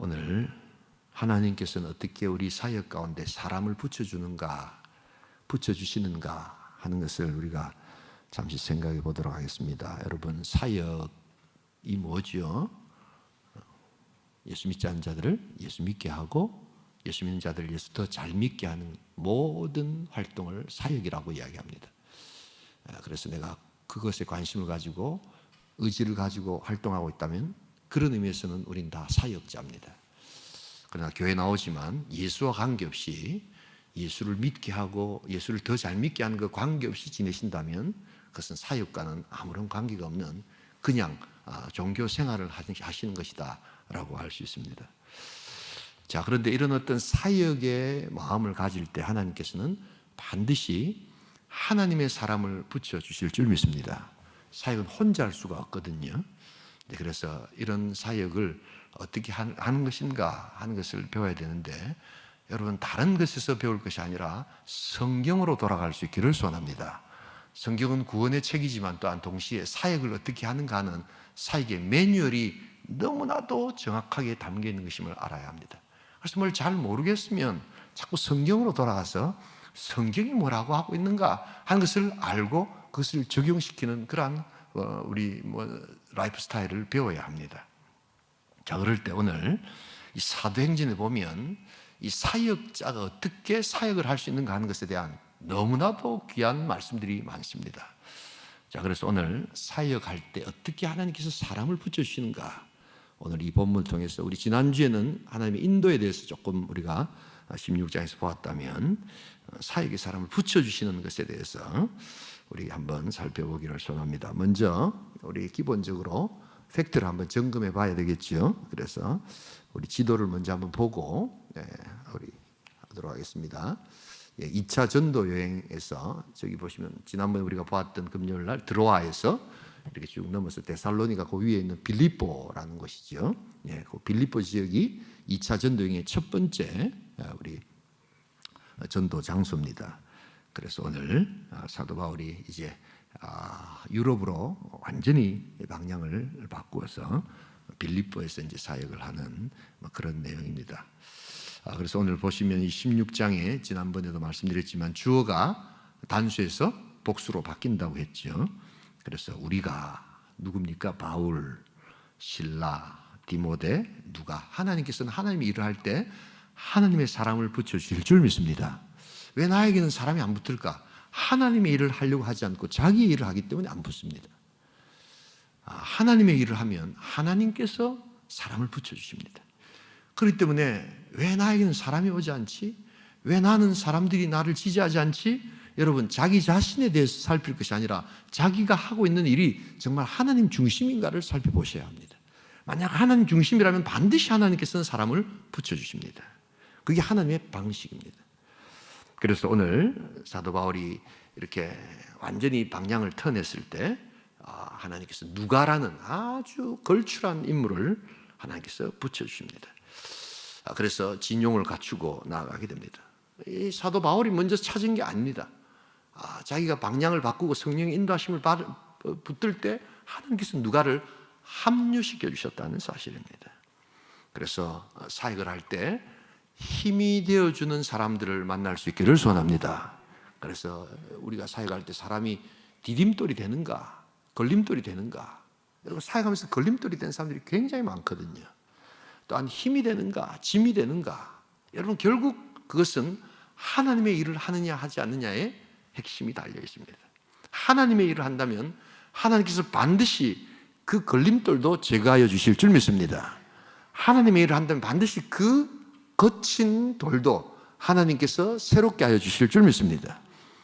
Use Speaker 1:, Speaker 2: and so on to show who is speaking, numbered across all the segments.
Speaker 1: 오늘 하나님께서는 어떻게 우리 사역 가운데 사람을 붙여주는가, 붙여주시는가 하는 것을 우리가 잠시 생각해 보도록 하겠습니다. 여러분, 사역이 뭐죠? 예수 믿지 않는 자들을 예수 믿게 하고 예수 믿는 자들을 예수 더 잘 믿게 하는 모든 활동을 사역이라고 이야기합니다. 그래서 내가 그것에 관심을 가지고 의지를 가지고 활동하고 있다면 그런 의미에서는 우린 다 사역자입니다. 그러나 교회 나오지만 예수와 관계없이 예수를 믿게 하고 예수를 더 잘 믿게 하는 그 관계없이 지내신다면 그것은 사역과는 아무런 관계가 없는 그냥 종교 생활을 하시는 것이다 라고 할 수 있습니다. 자, 그런데 이런 어떤 사역의 마음을 가질 때 하나님께서는 반드시 하나님의 사람을 붙여주실 줄 믿습니다. 사역은 혼자 할 수가 없거든요. 그래서 이런 사역을 어떻게 하는 것인가 하는 것을 배워야 되는데, 여러분, 다른 것에서 배울 것이 아니라 성경으로 돌아갈 수 있기를 소원합니다. 성경은 구원의 책이지만 또한 동시에 사역을 어떻게 하는가 하는 사역의 매뉴얼이 너무나도 정확하게 담겨 있는 것임을 알아야 합니다. 그래서 뭘 잘 모르겠으면 자꾸 성경으로 돌아가서 성경이 뭐라고 하고 있는가 하는 것을 알고 그것을 적용시키는 그러한 우리 라이프 스타일을 배워야 합니다. 자, 그럴 때 오늘 이 사도행전에 보면 이 사역자가 어떻게 사역을 할 수 있는가 하는 것에 대한 너무나도 귀한 말씀들이 많습니다. 자, 그래서 오늘 사역할 때 어떻게 하나님께서 사람을 붙여주시는가, 오늘 이 본문을 통해서 우리 지난주에는 하나님의 인도에 대해서 조금 우리가 16장에서 보았다면 사역의 사람을 붙여주시는 것에 대해서 우리 한번 살펴보기를 소원합니다. 먼저 우리 기본적으로 팩트를 한번 점검해 봐야 되겠죠. 그래서 우리 지도를 먼저 한번 보고 우리 하도록 하겠습니다. 2차 전도 여행에서 저기 보시면 지난번에 우리가 보았던 금요일 날 드로아에서 이렇게 쭉 넘어서 데살로니가 그 위에 있는 빌립보라는 곳이죠. 그 빌립보 지역이 2차 전도 여행의 첫 번째 우리 전도 장소입니다. 그래서 오늘 사도 바울이 이제 유럽으로 완전히 방향을 바꾸어서 빌립보에서 이제 사역을 하는 그런 내용입니다. 그래서 오늘 보시면 이 16장에 지난번에도 말씀드렸지만 주어가 단수에서 복수로 바뀐다고 했죠. 그래서 우리가 누굽니까? 바울, 실라, 디모데, 누가? 하나님께서는 하나님의 일을 할 때 하나님의 사람을 붙여주실 줄 믿습니다. 왜 나에게는 사람이 안 붙을까? 하나님의 일을 하려고 하지 않고 자기 일을 하기 때문에 안 붙습니다. 하나님의 일을 하면 하나님께서 사람을 붙여주십니다. 그렇기 때문에 왜 나에게는 사람이 오지 않지? 왜 나는 사람들이 나를 지지하지 않지? 여러분, 자기 자신에 대해서 살필 것이 아니라 자기가 하고 있는 일이 정말 하나님 중심인가를 살펴보셔야 합니다. 만약 하나님 중심이라면 반드시 하나님께서는 사람을 붙여주십니다. 그게 하나님의 방식입니다. 그래서 오늘 사도 바울이 이렇게 완전히 방향을 턴했을 때 하나님께서 누가라는 아주 걸출한 인물을 하나님께서 붙여주십니다. 그래서 진용을 갖추고 나아가게 됩니다. 이 사도 바울이 먼저 찾은 게 아닙니다. 자기가 방향을 바꾸고 성령의 인도하심을 붙들 때 하나님께서 누가를 합류시켜 주셨다는 사실입니다. 그래서 사역을 할 때 힘이 되어주는 사람들을 만날 수 있기를 소원합니다. 그래서 우리가 사역할 때 사람이 디딤돌이 되는가, 걸림돌이 되는가, 여러분, 사역하면서 걸림돌이 된 사람들이 굉장히 많거든요. 또한 힘이 되는가, 짐이 되는가, 여러분, 결국 그것은 하나님의 일을 하느냐 하지 않느냐에 핵심이 달려 있습니다. 하나님의 일을 한다면 하나님께서 반드시 그 걸림돌도 제거하여 주실 줄 믿습니다. 하나님의 일을 한다면 반드시 그 거친 돌도 하나님께서 새롭게 하여 주실 줄 믿습니다.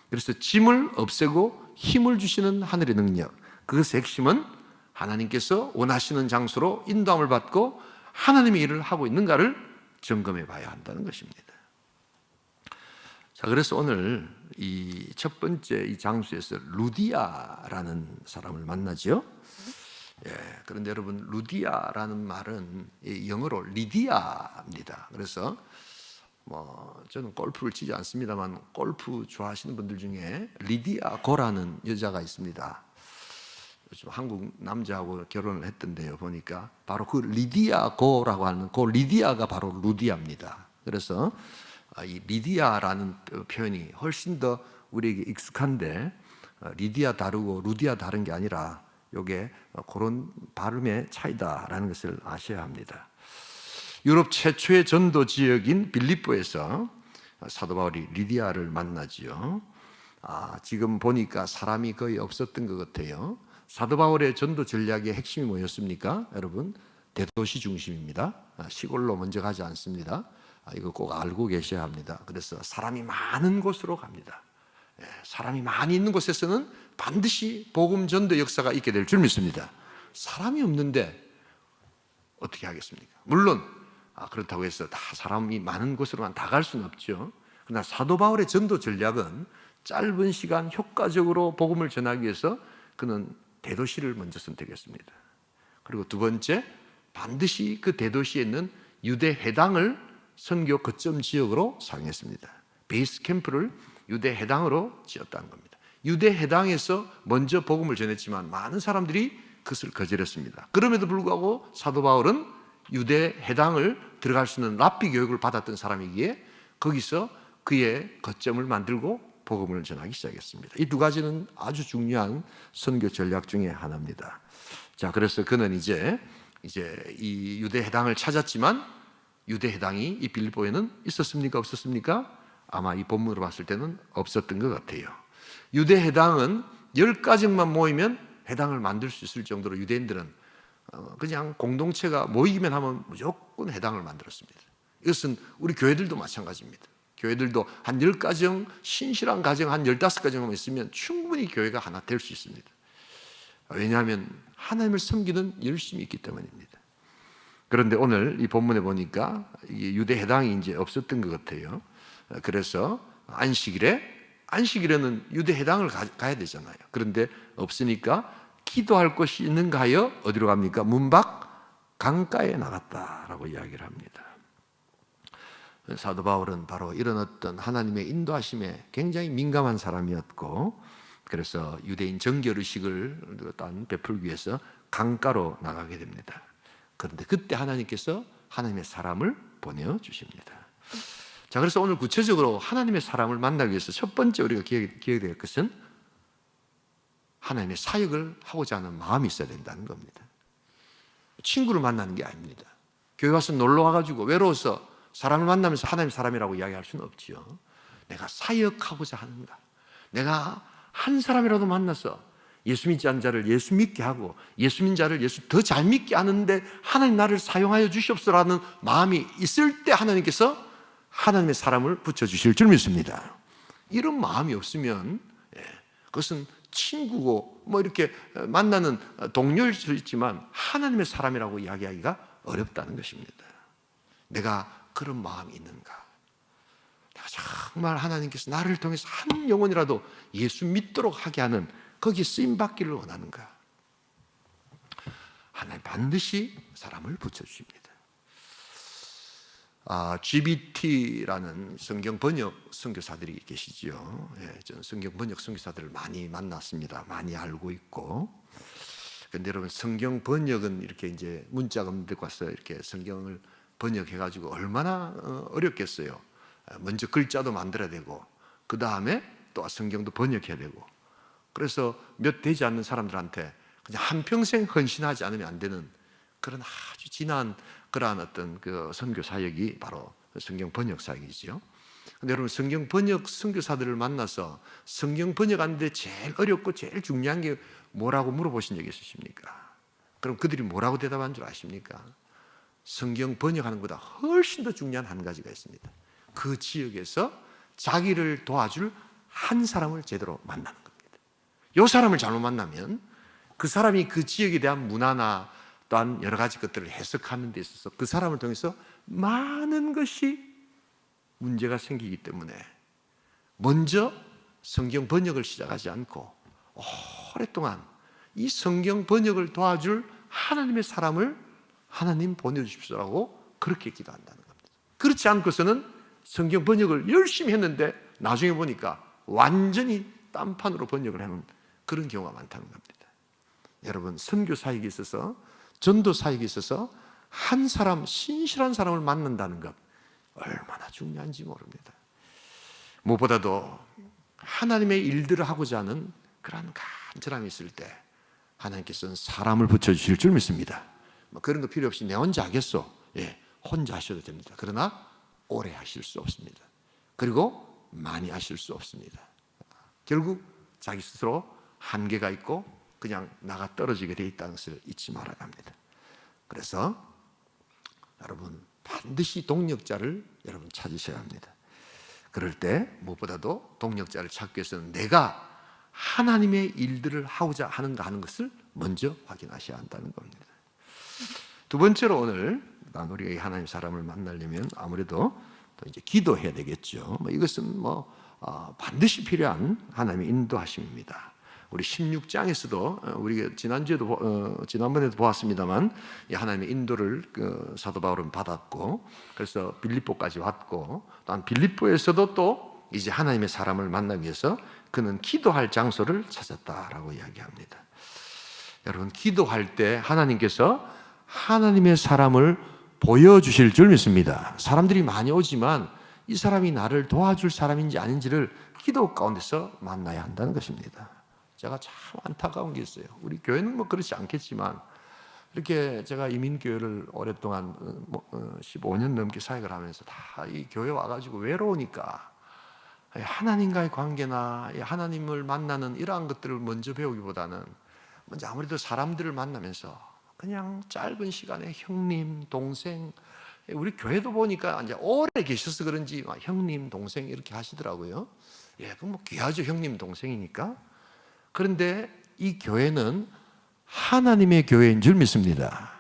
Speaker 1: 그래서 짐을 없애고 힘을 주시는 하늘의 능력, 그것의 핵심은 하나님께서 원하시는 장소로 인도함을 받고 하나님의 일을 하고 있는가를 점검해 봐야 한다는 것입니다. 자, 그래서 오늘 이 첫 번째 이 장소에서 루디아라는 사람을 만나죠. 그런데 여러분, 루디아라는 말은 영어로 리디아입니다. 그래서 저는 골프를 치지 않습니다만 골프 좋아하시는 분들 중에 리디아 고라는 여자가 있습니다. 요즘 한국 남자하고 결혼을 했던데요. 보니까 바로 그 리디아 고라고 하는 그 리디아가 바로 루디아입니다. 그래서 이 리디아라는 표현이 훨씬 더 우리에게 익숙한데 리디아 다르고 루디아 다른 게 아니라 이게 그런 발음의 차이다라는 것을 아셔야 합니다. 유럽 최초의 전도 지역인 빌립보에서 사도 바울이 리디아를 만나지요. 지금 보니까 사람이 거의 없었던 것 같아요. 사도 바울의 전도 전략의 핵심이 뭐였습니까? 여러분, 대도시 중심입니다. 시골로 먼저 가지 않습니다. 이거 꼭 알고 계셔야 합니다. 그래서 사람이 많은 곳으로 갑니다. 사람이 많이 있는 곳에서는 반드시 복음 전도 역사가 있게 될 줄 믿습니다. 사람이 없는데 어떻게 하겠습니까? 물론 그렇다고 해서 다 사람이 많은 곳으로만 다 갈 수는 없죠. 그러나 사도 바울의 전도 전략은 짧은 시간 효과적으로 복음을 전하기 위해서 그는 대도시를 먼저 선택했습니다. 그리고 두 번째, 반드시 그 대도시에 있는 유대 회당을 선교 거점 지역으로 사용했습니다. 베이스 캠프를 유대 회당으로 지었다는 겁니다. 유대 회당에서 먼저 복음을 전했지만 많은 사람들이 그것을 거절했습니다. 그럼에도 불구하고 사도 바울은 유대 회당을 들어갈 수 있는 랍비 교육을 받았던 사람이기에 거기서 그의 거점을 만들고 복음을 전하기 시작했습니다. 이 두 가지는 아주 중요한 선교 전략 중에 하나입니다. 자, 그래서 그는 이제 이 유대 회당을 찾았지만 유대 회당이 이 빌립보에는 있었습니까? 없었습니까? 아마 이 본문으로 봤을 때는 없었던 것 같아요. 유대 회당은 10가정만 모이면 회당을 만들 수 있을 정도로 유대인들은 그냥 공동체가 모이기만 하면 무조건 회당을 만들었습니다. 이것은 우리 교회들도 마찬가지입니다. 교회들도 한 10가정, 신실한 가정 한 15가정만 있으면 충분히 교회가 하나 될 수 있습니다. 왜냐하면 하나님을 섬기는 열심이 있기 때문입니다. 그런데 오늘 이 본문에 보니까 유대 회당이 이제 없었던 것 같아요. 그래서 안식일에는 유대 회당을 가야 되잖아요. 그런데 없으니까 기도할 곳이 있는가 하여 어디로 갑니까? 문 밖 강가에 나갔다라고 이야기를 합니다. 사도 바울은 바로 이런 어떤 하나님의 인도하심에 굉장히 민감한 사람이었고, 그래서 유대인 정결의식을 베풀기 위해서 강가로 나가게 됩니다. 그런데 그때 하나님께서 하나님의 사람을 보내주십니다. 자, 그래서 오늘 구체적으로 하나님의 사람을 만나기 위해서 첫 번째 우리가 기억해야 될 것은 하나님의 사역을 하고자 하는 마음이 있어야 된다는 겁니다. 친구를 만나는 게 아닙니다. 교회 와서 놀러 와가지고 외로워서 사람을 만나면서 하나님 사람이라고 이야기할 수는 없지요. 내가 사역하고자 하는가, 내가 한 사람이라도 만나서 예수 믿지 않은 자를 예수 믿게 하고 예수 믿는 자를 예수 더 잘 믿게 하는데 하나님 나를 사용하여 주시옵소서라는 마음이 있을 때 하나님께서 하나님의 사람을 붙여주실 줄 믿습니다. 이런 마음이 없으면 그것은 친구고 이렇게 만나는 동료일 수 있지만 하나님의 사람이라고 이야기하기가 어렵다는 것입니다. 내가 그런 마음이 있는가? 내가 정말 하나님께서 나를 통해서 한 영혼이라도 예수 믿도록 하게 하는 거기에 쓰임받기를 원하는가? 하나님 반드시 사람을 붙여주십니다. GBT라는 성경 번역 선교사들이 계시지요. 저는 성경 번역 선교사들을 많이 만났습니다. 많이 알고 있고. 그런데 여러분, 성경 번역은 이렇게 이제 문자가 들고 와서 이렇게 성경을 번역해가지고 얼마나 어렵겠어요. 먼저 글자도 만들어야 되고, 그 다음에 또 성경도 번역해야 되고. 그래서 몇 되지 않는 사람들한테 그냥 한평생 헌신하지 않으면 안 되는 그런 아주 진한 그러한 어떤 그 선교 사역이 바로 성경 번역 사역이지요. 근데 여러분, 성경 번역 선교사들을 만나서 성경 번역하는데 제일 어렵고 제일 중요한 게 뭐라고 물어보신 적이 있으십니까? 그럼 그들이 뭐라고 대답한 줄 아십니까? 성경 번역하는 것보다 훨씬 더 중요한 한 가지가 있습니다. 그 지역에서 자기를 도와줄 한 사람을 제대로 만나는 겁니다. 이 사람을 잘못 만나면 그 사람이 그 지역에 대한 문화나 또한 여러 가지 것들을 해석하는 데 있어서 그 사람을 통해서 많은 것이 문제가 생기기 때문에 먼저 성경 번역을 시작하지 않고 오랫동안 이 성경 번역을 도와줄 하나님의 사람을 하나님 보내주십시오라고 그렇게 기도한다는 겁니다. 그렇지 않고서는 성경 번역을 열심히 했는데 나중에 보니까 완전히 딴판으로 번역을 하는 그런 경우가 많다는 겁니다. 여러분, 선교 사역에 있어서, 전도 사역에 있어서 한 사람, 신실한 사람을 만난다는 것 얼마나 중요한지 모릅니다. 무엇보다도 하나님의 일들을 하고자 하는 그러한 간절함이 있을 때 하나님께서는 사람을 붙여주실 줄 믿습니다. 그런 거 필요 없이 내 혼자 하겠소. 예, 혼자 하셔도 됩니다. 그러나 오래 하실 수 없습니다. 그리고 많이 하실 수 없습니다. 결국 자기 스스로 한계가 있고 그냥 나가 떨어지게 되어 있다는 것을 잊지 말아야 합니다. 그래서 여러분, 반드시 동력자를 여러분 찾으셔야 합니다. 그럴 때 무엇보다도 동력자를 찾기 위해서는 내가 하나님의 일들을 하고자 하는가 하는 것을 먼저 확인하셔야 한다는 겁니다. 두 번째로 오늘 우리가 이 하나님 사람을 만나려면 아무래도 또 이제 기도해야 되겠죠. 이것은 반드시 필요한 하나님의 인도하심입니다. 우리 16장에서도 우리가 지난번에도 보았습니다만 이 하나님의 인도를 사도 바울은 받았고, 그래서 빌립보까지 왔고, 또한 빌립보에서도 또 이제 하나님의 사람을 만나기 위해서 그는 기도할 장소를 찾았다라고 이야기합니다. 여러분, 기도할 때 하나님께서 하나님의 사람을 보여주실 줄 믿습니다. 사람들이 많이 오지만 이 사람이 나를 도와줄 사람인지 아닌지를 기도 가운데서 만나야 한다는 것입니다. 제가 참 안타까운 게 있어요. 우리 교회는 그렇지 않겠지만, 이렇게 제가 이민교회를 오랫동안 15년 넘게 사역을 하면서 다 이 교회 와가지고 외로우니까 하나님과의 관계나 하나님을 만나는 이러한 것들을 먼저 배우기보다는 먼저 아무래도 사람들을 만나면서 그냥 짧은 시간에 형님, 동생, 우리 교회도 보니까 이제 오래 계셔서 그런지 형님, 동생 이렇게 하시더라고요. 예, 그럼 귀하죠, 형님, 동생이니까. 그런데 이 교회는 하나님의 교회인 줄 믿습니다.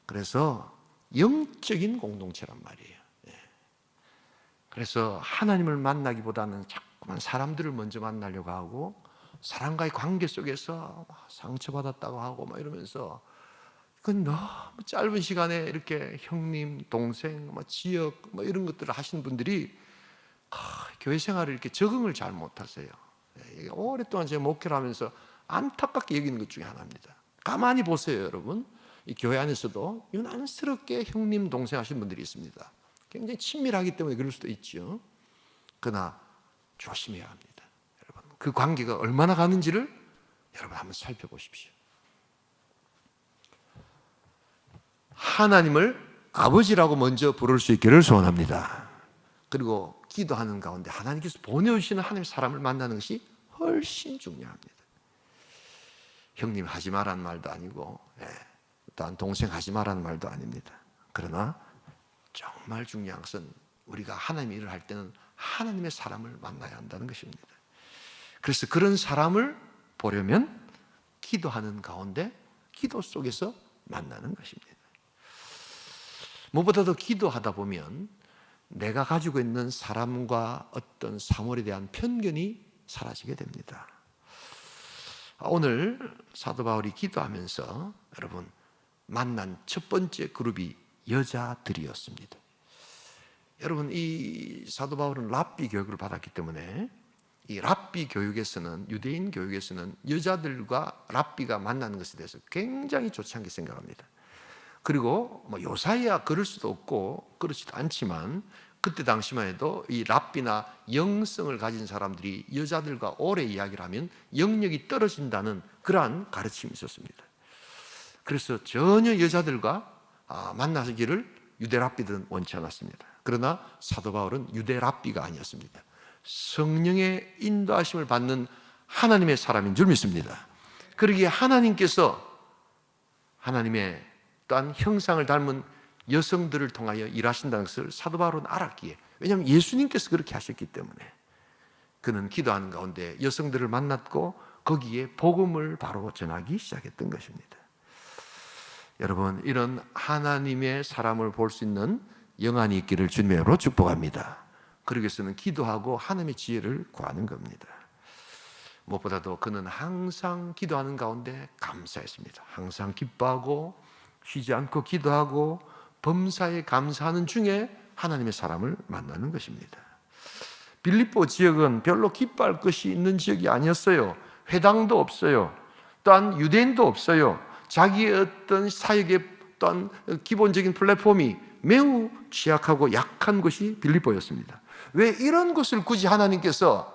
Speaker 1: 그래서 영적인 공동체란 말이에요. 그래서 하나님을 만나기보다는 자꾸만 사람들을 먼저 만나려고 하고, 사람과의 관계 속에서 상처받았다고 하고 이러면서 그건 너무 짧은 시간에 이렇게 형님, 동생, 지역 이런 것들을 하시는 분들이 교회 생활을 이렇게 적응을 잘 못하세요. 오랫동안 제가 목회를 하면서 안타깝게 여기는 것 중에 하나입니다. 가만히 보세요, 여러분. 이 교회 안에서도 유난스럽게 형님, 동생 하시는 분들이 있습니다. 굉장히 친밀하기 때문에 그럴 수도 있죠. 그러나 조심해야 합니다. 여러분, 그 관계가 얼마나 가는지를 여러분 한번 살펴보십시오. 하나님을 아버지라고 먼저 부를 수 있기를 소원합니다. 그리고 기도하는 가운데 하나님께서 보내주시는 하나님의 사람을 만나는 것이 훨씬 중요합니다. 형님 하지 말라는 말도 아니고, 또한 동생 하지 말라는 말도 아닙니다. 그러나 정말 중요한 것은 우리가 하나님의 일을 할 때는 하나님의 사람을 만나야 한다는 것입니다. 그래서 그런 사람을 보려면 기도하는 가운데, 기도 속에서 만나는 것입니다. 무엇보다도 기도하다 보면 내가 가지고 있는 사람과 어떤 사물에 대한 편견이 사라지게 됩니다. 오늘 사도 바울이 기도하면서 여러분 만난 첫 번째 그룹이 여자들이었습니다. 여러분, 이 사도 바울은 랍비 교육을 받았기 때문에 이 랍비 교육에서는, 유대인 교육에서는 여자들과 랍비가 만나는 것에 대해서 굉장히 좋지 않게 생각합니다. 그리고 요사이야 그럴 수도 없고 그렇지도 않지만 그때 당시만 해도 이 랍비나 영성을 가진 사람들이 여자들과 오래 이야기를 하면 영역이 떨어진다는 그러한 가르침이 있었습니다. 그래서 전혀 여자들과 만나기를 유대 랍비들은 원치 않았습니다. 그러나 사도 바울은 유대 랍비가 아니었습니다. 성령의 인도하심을 받는 하나님의 사람인 줄 믿습니다. 그러기에 하나님께서 하나님의 또한 형상을 닮은 여성들을 통하여 일하신다는 것을 사도 바울은 알았기에, 왜냐하면 예수님께서 그렇게 하셨기 때문에 그는 기도하는 가운데 여성들을 만났고 거기에 복음을 바로 전하기 시작했던 것입니다. 여러분, 이런 하나님의 사람을 볼 수 있는 영안이 있기를 주님의 이름으로 축복합니다. 그러기 위해서는 기도하고 하나님의 지혜를 구하는 겁니다. 무엇보다도 그는 항상 기도하는 가운데 감사했습니다. 항상 기뻐하고 쉬지 않고 기도하고 범사에 감사하는 중에 하나님의 사람을 만나는 것입니다. 빌립보 지역은 별로 기뻐할 것이 있는 지역이 아니었어요. 회당도 없어요. 또한 유대인도 없어요. 자기의 어떤 사역의 또한 기본적인 플랫폼이 매우 취약하고 약한 곳이 빌립보였습니다. 왜 이런 곳을 굳이 하나님께서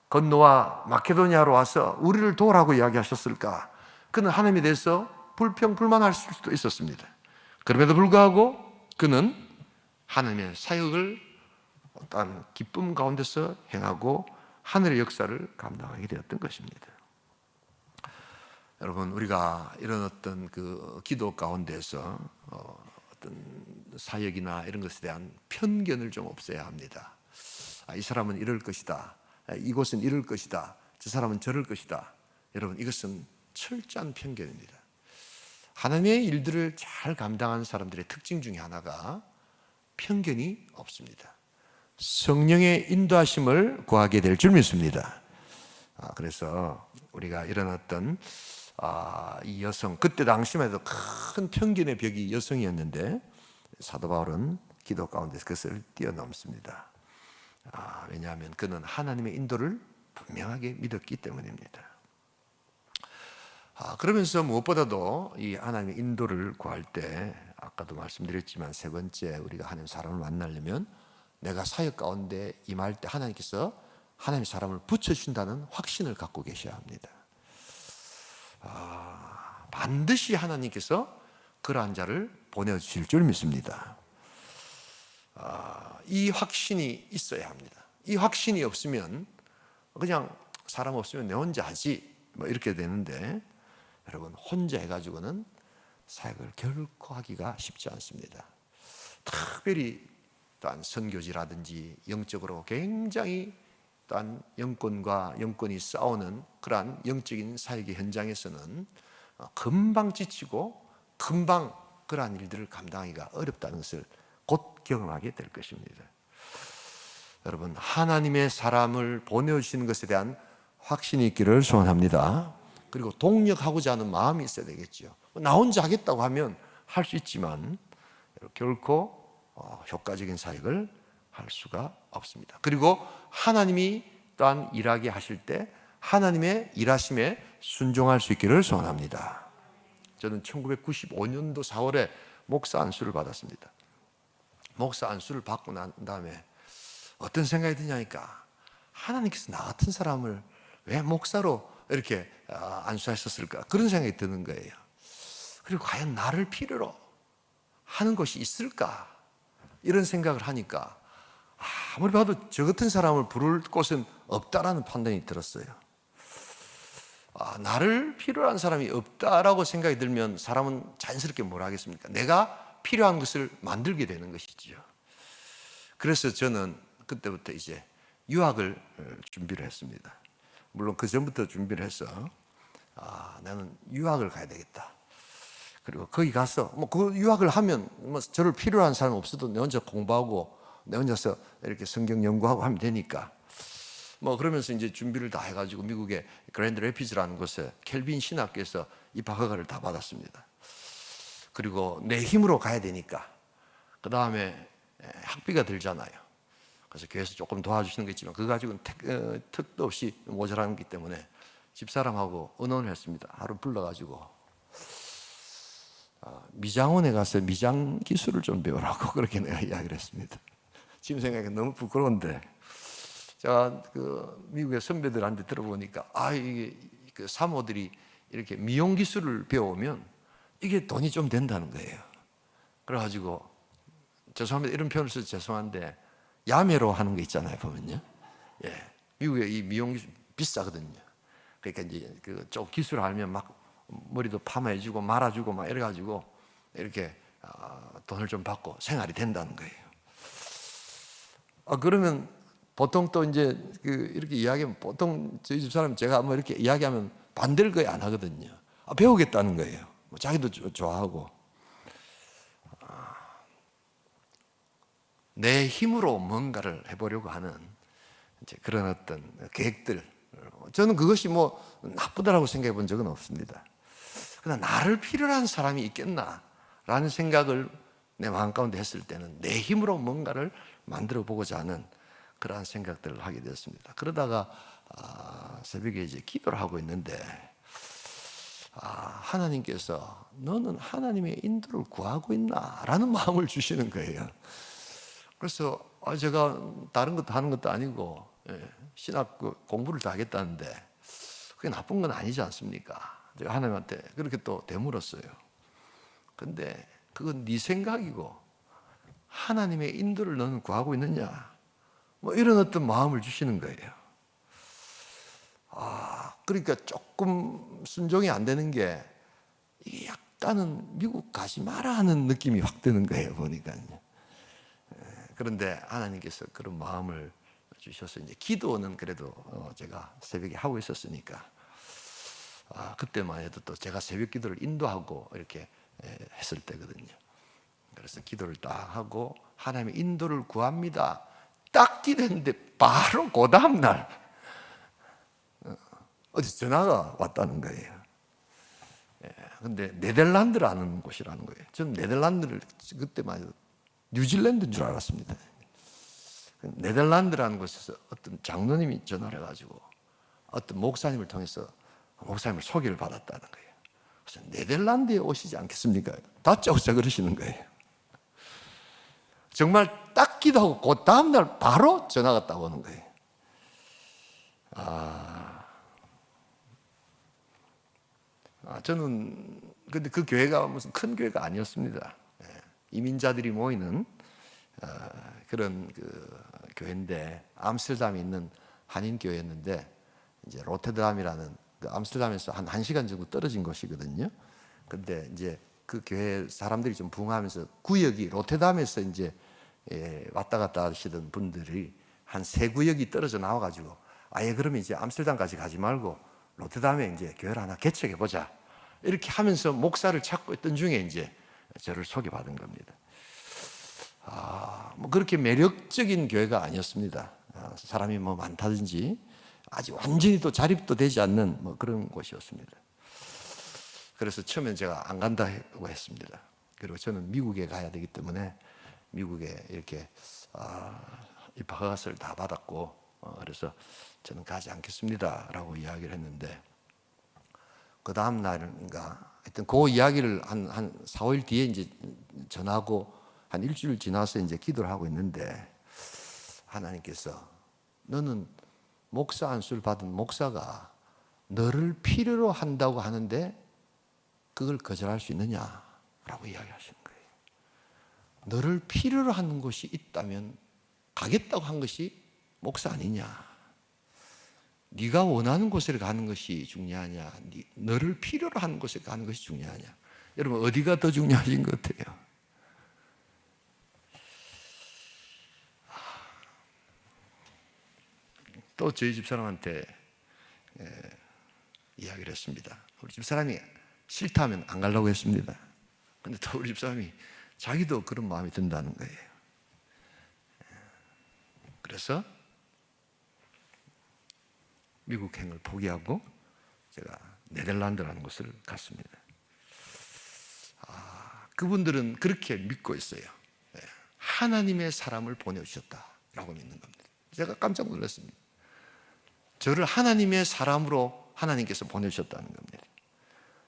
Speaker 1: 건너와 마케도니아로 와서 우리를 도우라고 이야기하셨을까? 그는 하나님에 대해서 불평불만할 수도 있었습니다. 그럼에도 불구하고 그는 하나님의 사역을 어떤 기쁨 가운데서 행하고 하늘의 역사를 감당하게 되었던 것입니다. 여러분, 우리가 이런 어떤 그 기도 가운데서 어떤 사역이나 이런 것에 대한 편견을 좀 없애야 합니다. 이 사람은 이럴 것이다. 이곳은 이럴 것이다. 저 사람은 저럴 것이다. 여러분, 이것은 철저한 편견입니다. 하나님의 일들을 잘 감당하는 사람들의 특징 중에 하나가 편견이 없습니다. 성령의 인도하심을 구하게 될 줄 믿습니다. 그래서 우리가 이런 어떤 이 여성, 그때 당시만 해도 큰 편견의 벽이 여성이었는데 사도 바울은 기도 가운데서 그것을 뛰어넘습니다. 왜냐하면 그는 하나님의 인도를 분명하게 믿었기 때문입니다. 그러면서 무엇보다도 이 하나님의 인도를 구할 때 아까도 말씀드렸지만 세 번째, 우리가 하나님 사람을 만나려면 내가 사역 가운데 임할 때 하나님께서 하나님의 사람을 붙여주신다는 확신을 갖고 계셔야 합니다. 반드시 하나님께서 그러한 자를 보내주실 줄 믿습니다. 이 확신이 있어야 합니다. 이 확신이 없으면 그냥 사람 없으면 내 혼자 하지 뭐 이렇게 되는데, 여러분, 혼자 해가지고는 사역을 결코 하기가 쉽지 않습니다. 특별히 또한 선교지라든지 영적으로 굉장히 또한 영권과 영권이 싸우는 그러한 영적인 사역의 현장에서는 금방 지치고 금방 그러한 일들을 감당하기가 어렵다는 것을 곧 경험하게 될 것입니다. 여러분, 하나님의 사람을 보내주시는 것에 대한 확신이 있기를 소원합니다. 그리고 동력하고자 하는 마음이 있어야 되겠죠. 나 혼자 하겠다고 하면 할 수 있지만 결코 효과적인 사역을 할 수가 없습니다. 그리고 하나님이 또한 일하게 하실 때 하나님의 일하심에 순종할 수 있기를 소원합니다. 저는 1995년도 4월에 목사 안수를 받았습니다. 목사 안수를 받고 난 다음에 어떤 생각이 드냐니까, 하나님께서 나 같은 사람을 왜 목사로 이렇게 안수하셨을까, 그런 생각이 드는 거예요. 그리고 과연 나를 필요로 하는 것이 있을까, 이런 생각을 하니까 아무리 봐도 저 같은 사람을 부를 곳은 없다라는 판단이 들었어요. 나를 필요로 한 사람이 없다라고 생각이 들면 사람은 자연스럽게 뭘 하겠습니까? 내가 필요한 것을 만들게 되는 것이지요. 그래서 저는 그때부터 이제 유학을 준비를 했습니다. 물론 그 전부터 준비를 해서 나는 유학을 가야 되겠다. 그리고 거기 가서 그 유학을 하면 저를 필요로 한 사람 없어도 내 혼자 공부하고 내 혼자서 이렇게 성경 연구하고 하면 되니까 그러면서 이제 준비를 다 해가지고 미국의 그랜드 래피즈라는 곳에 켈빈 신학교에서 입학 허가를 다 받았습니다. 그리고 내 힘으로 가야 되니까 그 다음에 학비가 들잖아요. 그래서 교회에서 조금 도와주시는 게 있지만 그거 가지고는 택도 없이 모자라기 때문에 집사람하고 의논을 했습니다. 하루 불러가지고 미장원에 가서 미장 기술을 좀 배우라고 그렇게 내가 이야기를 했습니다. 지금 생각해 너무 부끄러운데, 제가 그 미국의 선배들한테 들어보니까 이게 그 사모들이 이렇게 미용 기술을 배우면 이게 돈이 좀 된다는 거예요. 그래가지고 죄송합니다, 이런 표현을 써서 죄송한데 야매로 하는 거 있잖아요, 보면요. 미국의 이 미용 기술 비싸거든요. 그러니까 이제 좀 기술 알면 막 머리도 파마해주고 말아주고 막 이래가지고 이렇게 돈을 좀 받고 생활이 된다는 거예요. 그러면 보통 또 이제 이렇게 이야기하면 보통 저희 집 사람 제가 이렇게 이야기하면 반대를 거의 안 하거든요. 배우겠다는 거예요. 자기도 좋아하고. 내 힘으로 뭔가를 해보려고 하는 이제 그런 어떤 계획들, 저는 그것이 나쁘다라고 생각해 본 적은 없습니다. 그러나 나를 필요로 한 사람이 있겠나라는 생각을 내 마음 가운데 했을 때는 내 힘으로 뭔가를 만들어 보고자 하는 그러한 생각들을 하게 되었습니다. 그러다가 새벽에 이제 기도를 하고 있는데 하나님께서 너는 하나님의 인도를 구하고 있나? 라는 마음을 주시는 거예요. 그래서 제가 다른 것도 하는 것도 아니고 신학 공부를 다 하겠다는데 그게 나쁜 건 아니지 않습니까? 제가 하나님한테 그렇게 또 되물었어요. 근데 그건 네 생각이고 하나님의 인도를 너는 구하고 있느냐? 뭐 이런 어떤 마음을 주시는 거예요. 그러니까 조금 순종이 안 되는 게 이게 약간은 미국 가지 마라 하는 느낌이 확 드는 거예요, 보니까요. 그런데 하나님께서 그런 마음을 주셔서 이제 기도는 그래도 제가 새벽에 하고 있었으니까 그때만 해도 또 제가 새벽 기도를 인도하고 이렇게 했을 때거든요. 그래서 기도를 딱 하고 하나님의 인도를 구합니다. 딱 기도했는데 바로 그 다음 날 어디 전화가 왔다는 거예요. 근데 네덜란드라는 곳이라는 거예요. 저는 네덜란드를 그때만 해도 뉴질랜드인 줄 알았습니다. 네덜란드라는 곳에서 어떤 장로님이 전화를 해가지고 어떤 목사님을 통해서 목사님을 소개를 받았다는 거예요. 그래서 네덜란드에 오시지 않겠습니까? 다짜고짜 그러시는 거예요. 정말 딱 기도하고 그 다음날 바로 전화가 딱 오는 거예요. 저는 근데 그 교회가 무슨 큰 교회가 아니었습니다. 이민자들이 모이는 그런 그 교회인데 암스테르담에 있는 한인 교회였는데 이제 로테르담이라는 그 암스테르담에서 한 1시간 정도 떨어진 곳이거든요. 근데 이제 그 교회 사람들이 좀 부흥하면서 구역이 로테르담에서 이제 왔다 갔다 하시던 분들이 한 3구역이 떨어져 나와가지고 아예 그러면 이제 암스테르담까지 가지 말고 로테르담에 이제 교회를 하나 개척해 보자 이렇게 하면서 목사를 찾고 있던 중에 이제 저를 소개받은 겁니다. 뭐 그렇게 매력적인 교회가 아니었습니다. 사람이 뭐 많다든지 아직 완전히 또 자립도 되지 않는 뭐 그런 곳이었습니다. 그래서 처음엔 제가 안 간다고 했습니다. 그리고 저는 미국에 가야 되기 때문에 미국에 이렇게 입학 허가서를 다 받았고 그래서 저는 가지 않겠습니다라고 이야기를 했는데 그 다음 날인가 하여튼 그 이야기를 한 4, 5일 뒤에 이제 전하고 한 일주일 지나서 이제 기도를 하고 있는데 하나님께서 너는 목사 안수를 받은 목사가 너를 필요로 한다고 하는데 그걸 거절할 수 있느냐라고 이야기하시는 거예요. 너를 필요로 하는 곳이 있다면 가겠다고 한 것이 목사 아니냐? 네가 원하는 곳에 가는 것이 중요하냐? 너를 필요로 하는 곳에 가는 것이 중요하냐? 여러분 어디가 더 중요하신 것 같아요? 또 저희 집사람한테 이야기를 했습니다. 우리 집사람이 싫다면 안 가려고 했습니다. 근데 또 우리 집사람이 자기도 그런 마음이 든다는 거예요. 그래서 미국행을 포기하고 제가 네덜란드라는 곳을 갔습니다. 그분들은 그렇게 믿고 있어요. 하나님의 사람을 보내주셨다라고 믿는 겁니다. 제가 깜짝 놀랐습니다. 저를 하나님의 사람으로 하나님께서 보내주셨다는 겁니다.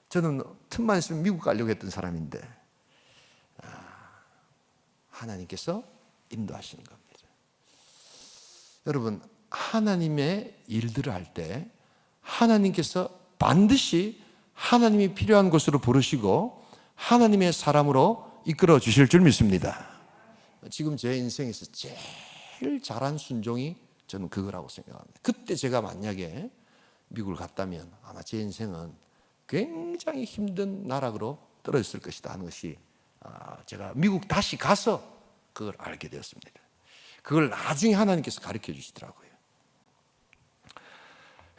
Speaker 1: 저는 틈만 있으면 미국 가려고 했던 사람인데 하나님께서 인도하시는 겁니다. 여러분 하나님의 일들을 할 때 하나님께서 반드시 하나님이 필요한 곳으로 부르시고 하나님의 사람으로 이끌어 주실 줄 믿습니다. 지금 제 인생에서 제일 잘한 순종이 저는 그거라고 생각합니다. 그때 제가 만약에 미국을 갔다면 아마 제 인생은 굉장히 힘든 나락으로 떨어졌을 것이다 하는 것이 제가 미국 다시 가서 그걸 알게 되었습니다. 그걸 나중에 하나님께서 가르쳐 주시더라고요.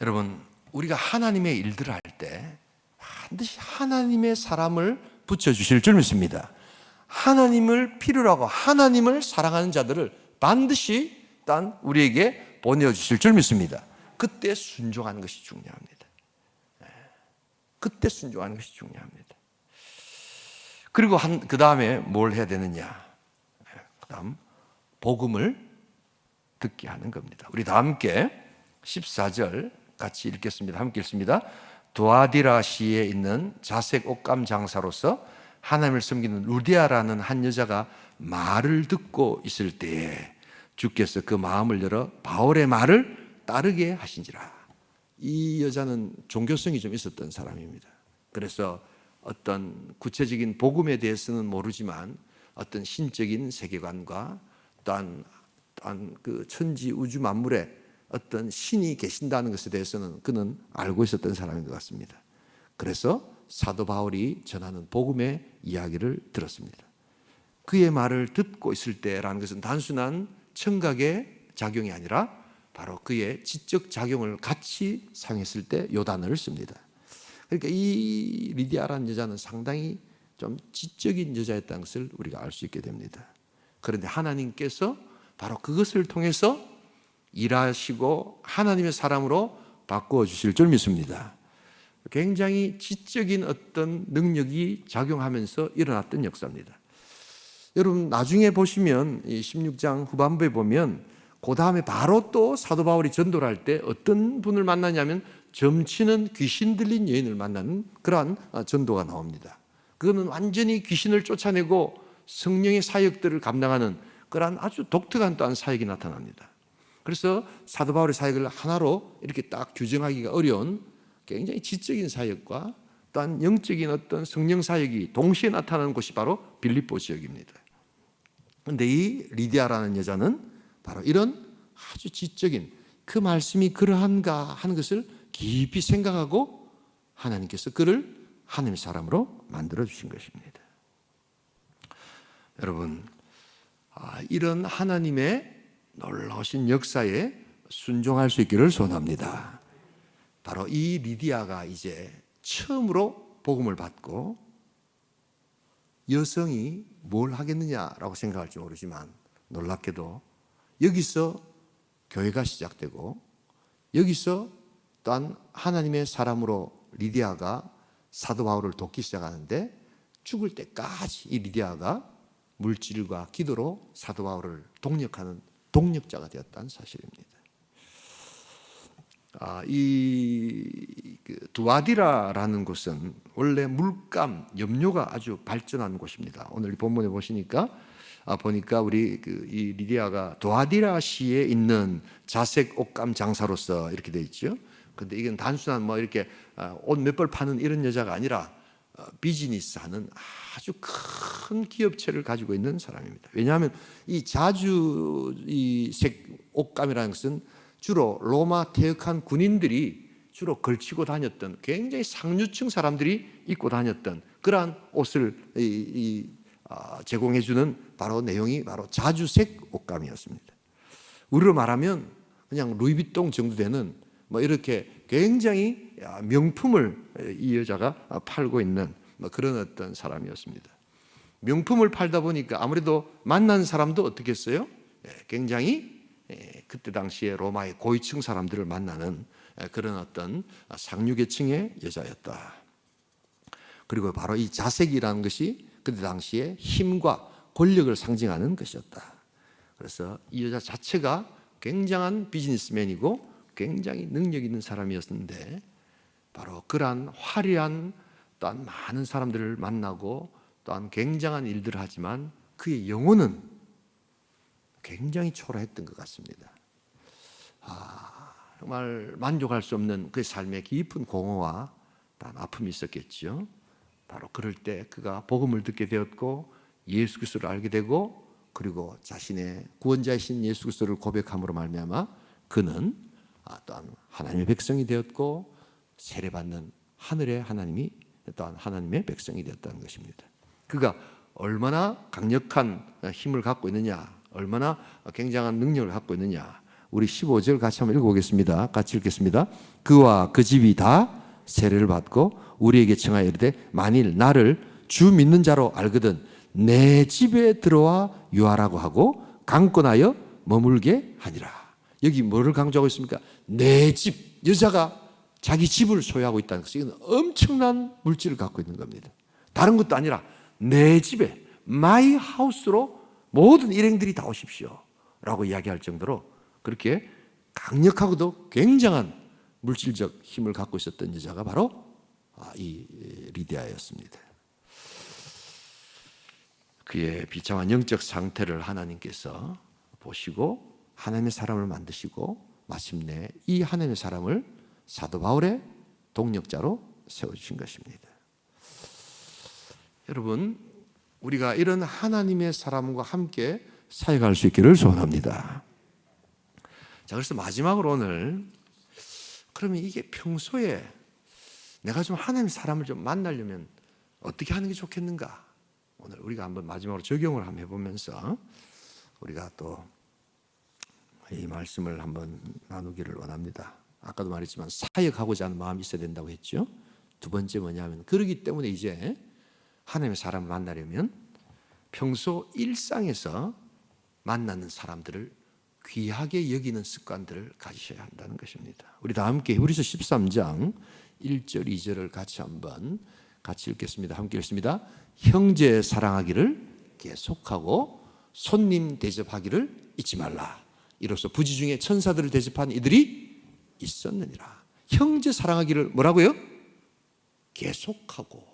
Speaker 1: 여러분 우리가 하나님의 일들을 할 때 반드시 하나님의 사람을 붙여주실 줄 믿습니다. 하나님을 필요로 하고 하나님을 사랑하는 자들을 반드시 일단 우리에게 보내주실 줄 믿습니다. 그때 순종하는 것이 중요합니다. 그때 순종하는 것이 중요합니다. 그리고 그 다음에 뭘 해야 되느냐? 그 다음 복음을 듣게 하는 겁니다. 우리 다 함께 14절 같이 읽겠습니다. 함께 읽습니다. 두아디라시에 있는 자색 옷감 장사로서 하나님을 섬기는 루디아라는 한 여자가 말을 듣고 있을 때에 주께서 그 마음을 열어 바울의 말을 따르게 하신지라. 이 여자는 종교성이 좀 있었던 사람입니다. 그래서 어떤 구체적인 복음에 대해서는 모르지만 어떤 신적인 세계관과 또한 그 천지 우주 만물에 어떤 신이 계신다는 것에 대해서는 그는 알고 있었던 사람인 것 같습니다. 그래서 사도 바울이 전하는 복음의 이야기를 들었습니다. 그의 말을 듣고 있을 때라는 것은 단순한 청각의 작용이 아니라 바로 그의 지적 작용을 같이 사용했을 때 요단어를 씁니다. 그러니까 이 리디아라는 여자는 상당히 좀 지적인 여자였다는 것을 우리가 알 수 있게 됩니다. 그런데 하나님께서 바로 그것을 통해서 일하시고 하나님의 사람으로 바꾸어 주실 줄 믿습니다. 굉장히 지적인 어떤 능력이 작용하면서 일어났던 역사입니다. 여러분 나중에 보시면 이 16장 후반부에 보면 그 다음에 바로 또 사도 바울이 전도를 할 때 어떤 분을 만나냐면 점치는 귀신 들린 여인을 만나는 그러한 전도가 나옵니다. 그거는 완전히 귀신을 쫓아내고 성령의 사역들을 감당하는 그러한 아주 독특한 또한 사역이 나타납니다. 그래서 사도 바울의 사역을 하나로 이렇게 딱 규정하기가 어려운 굉장히 지적인 사역과 또한 영적인 어떤 성령 사역이 동시에 나타나는 곳이 바로 빌립보 지역입니다. 그런데 이 리디아라는 여자는 바로 이런 아주 지적인 그 말씀이 그러한가 하는 것을 깊이 생각하고 하나님께서 그를 하나님의 사람으로 만들어 주신 것입니다. 여러분, 이런 하나님의 놀라우신 역사에 순종할 수 있기를 소원합니다. 바로 이 리디아가 이제 처음으로 복음을 받고 여성이 뭘 하겠느냐라고 생각할지 모르지만 놀랍게도 여기서 교회가 시작되고 여기서 또한 하나님의 사람으로 리디아가 사도 바울을 돕기 시작하는데 죽을 때까지 이 리디아가 물질과 기도로 사도 바울을 동력하는 동력자가 되었다는 사실입니다. 이 두아디라라는 곳은 원래 물감, 염료가 아주 발전한 곳입니다. 오늘 본문에 보시니까 보니까 우리 이 리디아가 두아디라시에 있는 자색 옷감 장사로서 이렇게 되어 있죠. 근데 이건 단순한 뭐 이렇게 옷 몇 벌 파는 이런 여자가 아니라 비즈니스하는 아주 큰 기업체를 가지고 있는 사람입니다. 왜냐하면 이 자주 이 색 옷감이라는 것은 주로 로마 퇴역한 군인들이 주로 걸치고 다녔던 굉장히 상류층 사람들이 입고 다녔던 그러한 옷을 제공해주는 바로 내용이 바로 자주색 옷감이었습니다. 우리로 말하면 그냥 루이비통 정도 되는 뭐 이렇게 굉장히 명품을 이 여자가 팔고 있는 뭐 그런 어떤 사람이었습니다. 명품을 팔다 보니까 아무래도 만난 사람도 어떻게 했어요? 굉장히 그때 당시에 로마의 고위층 사람들을 만나는 그런 어떤 상류계층의 여자였다. 그리고 바로 이 자색이라는 것이 그때 당시에 힘과 권력을 상징하는 것이었다. 그래서 이 여자 자체가 굉장한 비즈니스맨이고 굉장히 능력 있는 사람이었는데 바로 그러한 화려한 또한 많은 사람들을 만나고 또한 굉장한 일들을 하지만 그의 영혼은 굉장히 초라했던 것 같습니다. 정말 만족할 수 없는 그의 삶에 깊은 공허와 또한 아픔이 있었겠죠. 바로 그럴 때 그가 복음을 듣게 되었고 예수 그리스도를 알게 되고 그리고 자신의 구원자이신 예수 그리스도를 고백함으로 말미암아 그는 또한 하나님의 백성이 되었고 세례받는 하늘의 하나님이 또한 하나님의 백성이 되었다는 것입니다. 그가 얼마나 강력한 힘을 갖고 있느냐, 얼마나 굉장한 능력을 갖고 있느냐. 우리 15절 같이 한번 읽어보겠습니다. 같이 읽겠습니다. 그와 그 집이 다 세례를 받고 우리에게 청하여 이르되 만일 나를 주 믿는 자로 알거든 내 집에 들어와 유하라고 하고 강권하여 머물게 하니라. 여기 뭐를 강조하고 있습니까? 내 집, 여자가 자기 집을 소유하고 있다는 것은 이건 엄청난 물질을 갖고 있는 겁니다. 다른 것도 아니라 내 집에 마이 하우스로 모든 일행들이 다 오십시오 라고 이야기할 정도로 그렇게 강력하고도 굉장한 물질적 힘을 갖고 있었던 여자가 바로 이 리디아였습니다. 그의 비참한 영적 상태를 하나님께서 보시고 하나님의 사람을 만드시고 마침내 이 하나님의 사람을 사도 바울의 동력자로 세워주신 것입니다. 여러분, 우리가 이런 하나님의 사람과 함께 사역할 수 있기를 소원합니다. 자, 그래서 마지막으로 오늘, 그러면 이게 평소에 내가 좀 하나님의 사람을 좀 만나려면 어떻게 하는 게 좋겠는가? 오늘 우리가 한번 마지막으로 적용을 한번 해보면서 우리가 또 이 말씀을 한번 나누기를 원합니다. 아까도 말했지만 사역하고자 하는 마음이 있어야 된다고 했죠. 두 번째 뭐냐면, 그러기 때문에 이제 하나님의 사람을 만나려면 평소 일상에서 만나는 사람들을 귀하게 여기는 습관들을 가지셔야 한다는 것입니다. 우리 다 함께 히브리서 13장 1절 2절을 같이 읽겠습니다. 함께 읽습니다. 형제 사랑하기를 계속하고 손님 대접하기를 잊지 말라. 이로써 부지 중에 천사들을 대접한 이들이 있었느니라. 형제 사랑하기를 뭐라고요? 계속하고,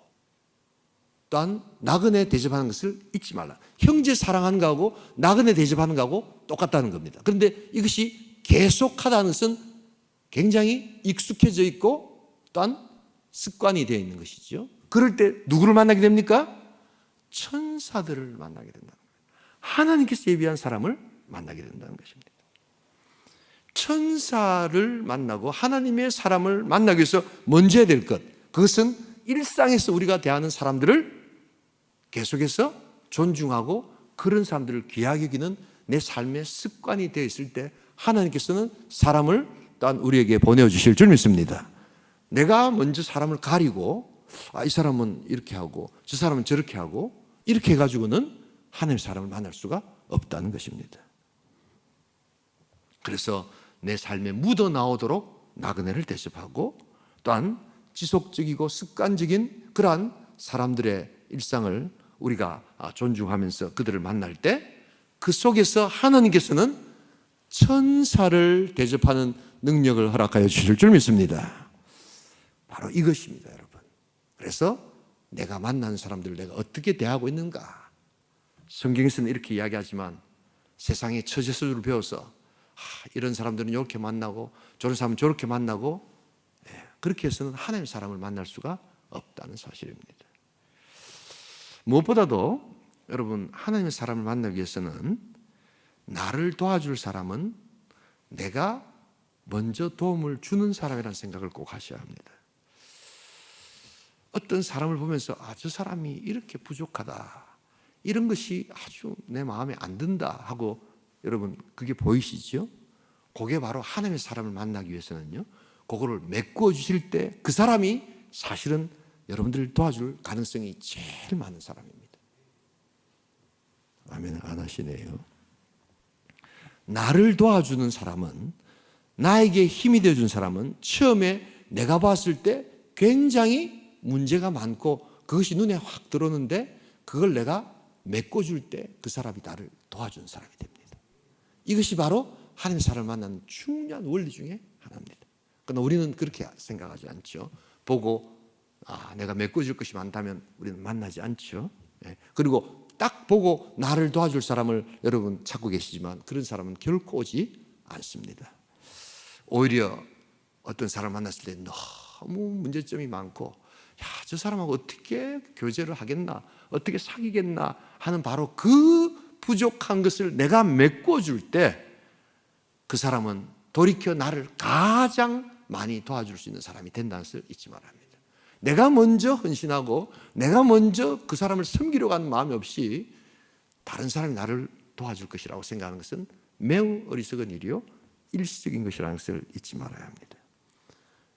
Speaker 1: 또한 나그네 대접하는 것을 잊지 말라. 형제 사랑하는 거하고 나그네 대접하는 거하고 똑같다는 겁니다. 그런데 이것이 계속하다는 것은 굉장히 익숙해져 있고 또한 습관이 되어 있는 것이죠. 그럴 때 누구를 만나게 됩니까? 천사들을 만나게 된다는 거예요. 하나님께서 예비한 사람을 만나게 된다는 것입니다. 천사를 만나고 하나님의 사람을 만나기 위해서 먼저 해야 될 것, 그것은 일상에서 우리가 대하는 사람들을 계속해서 존중하고 그런 사람들을 귀하게 여기는 내 삶의 습관이 되어 있을 때 하나님께서는 사람을 또한 우리에게 보내주실 줄 믿습니다. 내가 먼저 사람을 가리고 이 사람은 이렇게 하고 저 사람은 저렇게 하고 이렇게 해가지고는 하나님의 사람을 만날 수가 없다는 것입니다. 그래서 내 삶에 묻어나오도록 나그네를 대접하고 또한 지속적이고 습관적인 그러한 사람들의 일상을 우리가 존중하면서 그들을 만날 때 그 속에서 하나님께서는 천사를 대접하는 능력을 허락하여 주실 줄 믿습니다. 바로 이것입니다, 여러분. 그래서 내가 만나는 사람들을 내가 어떻게 대하고 있는가? 성경에서는 이렇게 이야기하지만 세상의 처제수를 배워서 이런 사람들은 이렇게 만나고 저런 사람은 저렇게 만나고 그렇게 해서는 하나님의 사람을 만날 수가 없다는 사실입니다. 무엇보다도 여러분, 하나님의 사람을 만나기 위해서는 나를 도와줄 사람은 내가 먼저 도움을 주는 사람이라는 생각을 꼭 하셔야 합니다. 어떤 사람을 보면서 저 사람이 이렇게 부족하다, 이런 것이 아주 내 마음에 안 든다 하고 여러분 그게 보이시죠? 그게 바로 하나님의 사람을 만나기 위해서는요, 그거를 메꾸어 주실 때 그 사람이 사실은 여러분들을 도와줄 가능성이 제일 많은 사람입니다. 아멘 안 하시네요. 나를 도와주는 사람은, 나에게 힘이 되어준 사람은 처음에 내가 봤을 때 굉장히 문제가 많고 그것이 눈에 확 들어오는데 그걸 내가 메꿔줄 때 그 사람이 나를 도와준 사람이 됩니다. 이것이 바로 하나님의 사람을 만나는 중요한 원리 중에 하나입니다. 그러나 우리는 그렇게 생각하지 않죠. 보고 내가 메꿔줄 것이 많다면 우리는 만나지 않죠. 그리고 딱 보고 나를 도와줄 사람을 여러분 찾고 계시지만 그런 사람은 결코 오지 않습니다. 오히려 어떤 사람을 만났을 때 너무 문제점이 많고 저 사람하고 어떻게 교제를 하겠나, 어떻게 사귀겠나 하는 바로 그 부족한 것을 내가 메꿔줄 때 그 사람은 돌이켜 나를 가장 많이 도와줄 수 있는 사람이 된다는 것을 잊지 말아야 합니다. 내가 먼저 헌신하고 내가 먼저 그 사람을 섬기려고 하는 마음이 없이 다른 사람이 나를 도와줄 것이라고 생각하는 것은 매우 어리석은 일이요 일시적인 것이라는 것을 잊지 말아야 합니다.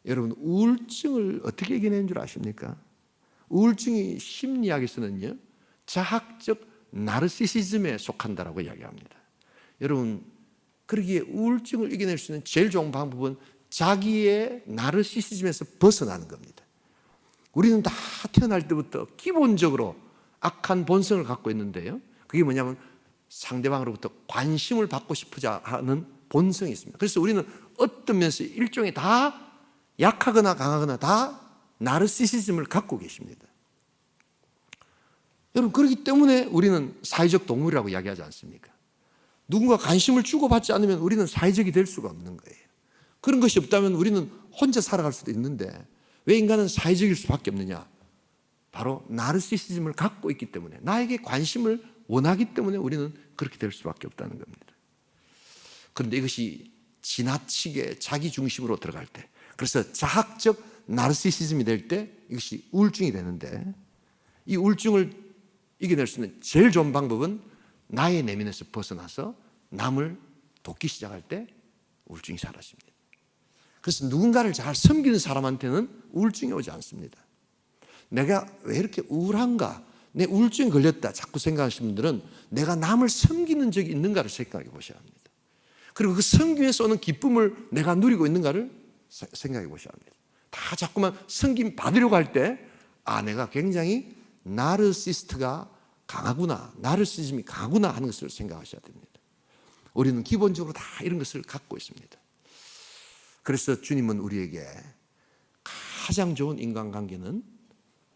Speaker 1: 여러분, 우울증을 어떻게 이겨내는 줄 아십니까? 우울증이 심리학에서는요 자학적 나르시시즘에 속한다라고 이야기합니다. 여러분, 그러기에 우울증을 이겨낼 수 있는 제일 좋은 방법은 자기의 나르시시즘에서 벗어나는 겁니다. 우리는 다 태어날 때부터 기본적으로 악한 본성을 갖고 있는데요, 그게 뭐냐면 상대방으로부터 관심을 받고 싶어자 하는 본성이 있습니다. 그래서 우리는 어떤 면에서 일종의 다 약하거나 강하거나 다 나르시시즘을 갖고 계십니다. 여러분, 그렇기 때문에 우리는 사회적 동물이라고 이야기하지 않습니까? 누군가 관심을 주고받지 않으면 우리는 사회적이 될 수가 없는 거예요. 그런 것이 없다면 우리는 혼자 살아갈 수도 있는데 왜 인간은 사회적일 수밖에 없느냐? 바로 나르시시즘을 갖고 있기 때문에, 나에게 관심을 원하기 때문에 우리는 그렇게 될 수밖에 없다는 겁니다. 그런데 이것이 지나치게 자기 중심으로 들어갈 때, 그래서 자학적 나르시시즘이 될 때 이것이 우울증이 되는데, 이 우울증을 이겨낼 수 있는 제일 좋은 방법은 나의 내면에서 벗어나서 남을 돕기 시작할 때 우울증이 사라집니다. 그래서 누군가를 잘 섬기는 사람한테는 우울증이 오지 않습니다. 내가 왜 이렇게 우울한가? 내 우울증이 걸렸다 자꾸 생각하시는 분들은 내가 남을 섬기는 적이 있는가를 생각해 보셔야 합니다. 그리고 그 섬김에서 오는 기쁨을 내가 누리고 있는가를 생각해 보셔야 합니다. 다 자꾸만 섬김 받으려고 할 때, 아, 내가 굉장히 나르시스트가 강하구나, 나르시즘이 강하구나 하는 것을 생각하셔야 됩니다. 우리는 기본적으로 다 이런 것을 갖고 있습니다. 그래서 주님은 우리에게 가장 좋은 인간관계는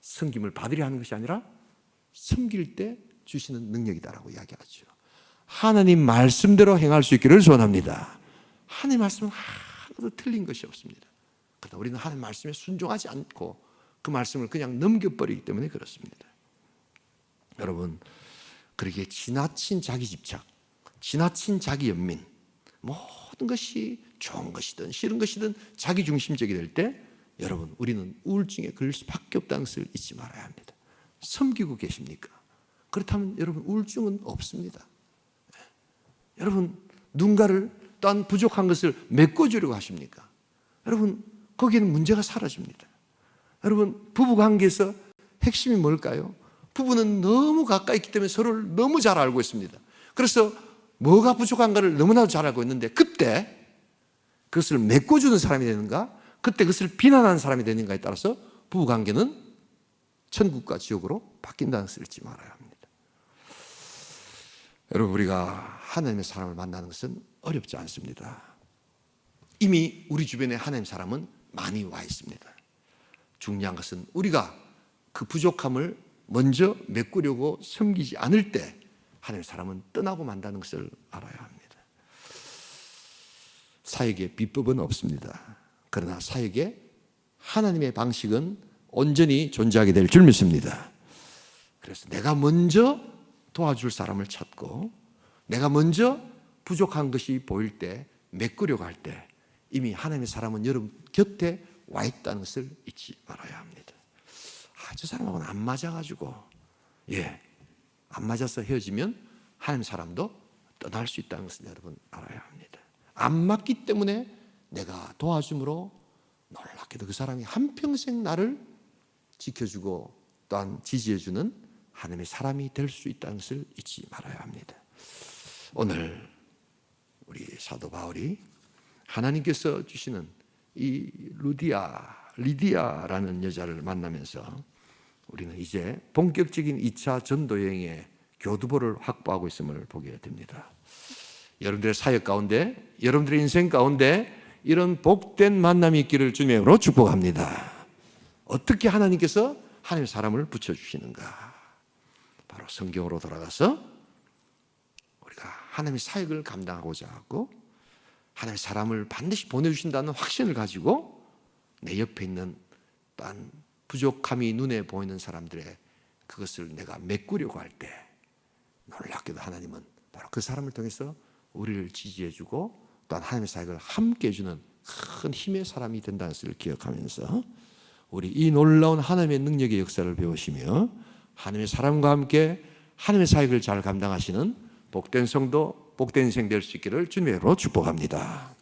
Speaker 1: 섬김을 받으려 하는 것이 아니라 섬길 때 주시는 능력이다라고 이야기하죠. 하나님 말씀대로 행할 수 있기를 소원합니다. 하나님 말씀은 하나도 틀린 것이 없습니다. 그러나 우리는 하나님 말씀에 순종하지 않고 그 말씀을 그냥 넘겨버리기 때문에 그렇습니다. 여러분, 그렇게 지나친 자기 집착, 지나친 자기 연민, 모든 것이 좋은 것이든 싫은 것이든 자기 중심적이 될 때, 여러분, 우리는 우울증에 걸릴 수밖에 없다는 것을 잊지 말아야 합니다. 섬기고 계십니까? 그렇다면 여러분, 우울증은 없습니다. 여러분, 누군가를 또한 부족한 것을 메꿔주려고 하십니까? 여러분, 거기에는 문제가 사라집니다. 여러분, 부부관계에서 핵심이 뭘까요? 부부는 너무 가까이 있기 때문에 서로를 너무 잘 알고 있습니다. 그래서 뭐가 부족한가를 너무나도 잘 알고 있는데, 그때 그것을 메꿔주는 사람이 되는가, 그때 그것을 비난하는 사람이 되는가에 따라서 부부관계는 천국과 지옥으로 바뀐다는 것을 잊지 말아야 합니다. 여러분, 우리가 하나님의 사람을 만나는 것은 어렵지 않습니다. 이미 우리 주변에 하나님의 사람은 많이 와 있습니다. 중요한 것은 우리가 그 부족함을 먼저 메꾸려고 섬기지 않을 때 하나님의 사람은 떠나고 만다는 것을 알아야 합니다. 사역에 비법은 없습니다. 그러나 사역에 하나님의 방식은 온전히 존재하게 될 줄 믿습니다. 그래서 내가 먼저 도와줄 사람을 찾고, 내가 먼저 부족한 것이 보일 때, 메꾸려고 할 때 이미 하나님의 사람은 여러분 곁에 와 있다는 것을 잊지 말아야 합니다. 아, 저 사람하고는 안 맞아가지고, 안 맞아서 헤어지면 하나님의 사람도 떠날 수 있다는 것을 여러분 알아야 합니다. 안 맞기 때문에 내가 도와줌으로 놀랍게도 그 사람이 한평생 나를 지켜주고 또한 지지해주는 하나님의 사람이 될 수 있다는 것을 잊지 말아야 합니다. 오늘 우리 사도 바울이 하나님께서 주시는 이 리디아라는 여자를 만나면서 우리는 이제 본격적인 2차 전도 여행의 교두보를 확보하고 있음을 보게 됩니다. 여러분들의 사역 가운데, 여러분들의 인생 가운데 이런 복된 만남이 있기를 주님의 이름으로 축복합니다. 어떻게 하나님께서 하나님의 사람을 붙여주시는가? 바로 성경으로 돌아가서 우리가 하나님의 사역을 감당하고자 하고 하나님의 사람을 반드시 보내주신다는 확신을 가지고 내 옆에 있는 또한 부족함이 눈에 보이는 사람들의 그것을 내가 메꾸려고 할 때 놀랍게도 하나님은 바로 그 사람을 통해서 우리를 지지해주고 또한 하나님의 사역을 함께 해주는 큰 힘의 사람이 된다는 것을 기억하면서 우리 이 놀라운 하나님의 능력의 역사를 배우시며 하나님의 사람과 함께 하나님의 사역을 잘 감당하시는 복된 성도, 복된 인생 될 수 있기를 주님의 이름으로 축복합니다.